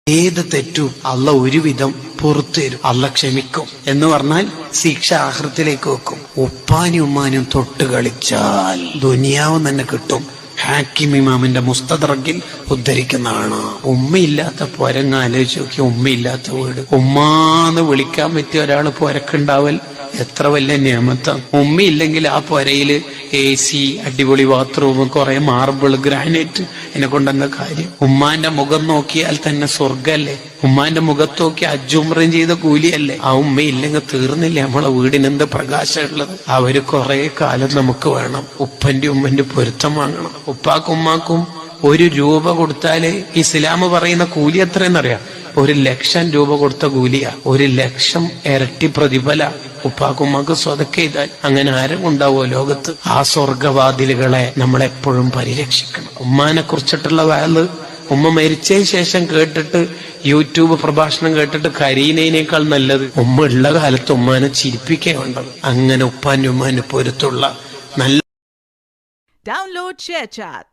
ഏത് തെറ്റും അള്ള ഒരുവിധം പുറത്തു തരും, അള്ള ക്ഷമിക്കും. എന്ന് പറഞ്ഞാൽ ശിക്ഷ ആഖിറത്തിലേക്ക് വെക്കും. ഉപ്പാനും ഉമ്മാനും തൊട്ട് കളിച്ചാൽ ദുനിയാവ് തന്നെ കിട്ടും. ഹാക്കിം ഇമാമിന്റെ മുസ്തദ്റക്കിൽ ഉദ്ധരിക്കുന്നതാണ്. ഉമ്മയില്ലാത്ത പോരങ്ങ ആലോചിച്ച് നോക്കി. ഉമ്മയില്ലാത്ത വീട്. ഉമ്മാന്ന് വിളിക്കാൻ പറ്റിയ ഒരാള് പോരക്കുണ്ടാവൽ എത്ര വലിയ നിയമത്താണ്. ഉമ്മയില്ലെങ്കിൽ ആ പോരയില് AC, അടിപൊളി ബാത്റൂം, കുറെ മാർബിൾ, ഗ്രാനൈറ്റ്, എന്നെ കൊണ്ടെന്താ കാര്യം? ഉമ്മാന്റെ മുഖം നോക്കിയാൽ തന്നെ സ്വർഗല്ലേ? ഉമ്മാന്റെ മുഖത്ത് നോക്കി അജുമ്രം ചെയ്ത കൂലിയല്ലേ? ആ ഉമ്മയില്ലെങ്കിൽ തീർന്നില്ലേ നമ്മളെ വീടിനെന്ത് പ്രകാശമുള്ളത്? അവര് കുറെ കാലം നമുക്ക് വേണം. ഉപ്പന്റെ ഉമ്മന്റെ പൊരുത്തം വാങ്ങണം. ഉപ്പാക്കും ഉമ്മാക്കും 1 രൂപ കൊടുത്താല് ഇസ്ലാം പറയുന്ന കൂലി എത്രയെന്നറിയാം? 1,00,000 രൂപ കൊടുത്ത കൂലിയാ. 1,00,000 ഇരട്ടി പ്രതിഫല ഉപ്പാക്കുമ്മാക്ക് സ്വതക്ക ചെയ്താൽ. അങ്ങനെ ആരും ഉണ്ടാവോ ലോകത്ത്? ആ സ്വർഗവാതിലുകളെ നമ്മളെപ്പോഴും പരിരക്ഷിക്കണം. ഉമ്മാനെ കുറിച്ചിട്ടുള്ള വാല് ഉമ്മ മരിച്ചതിന് ശേഷം കേട്ടിട്ട് യൂട്യൂബ് പ്രഭാഷണം കേട്ടിട്ട് കരീനേക്കാൾ നല്ലത് ഉമ്മ ഉള്ള കാലത്ത് ഉമ്മാനെ ചിരിപ്പിക്കേ വേണ്ടത്. അങ്ങനെ ഉപ്പാന്റെ ഉമ്മാന്റെ പൊരുത്തുള്ള നല്ല Download ShareChat.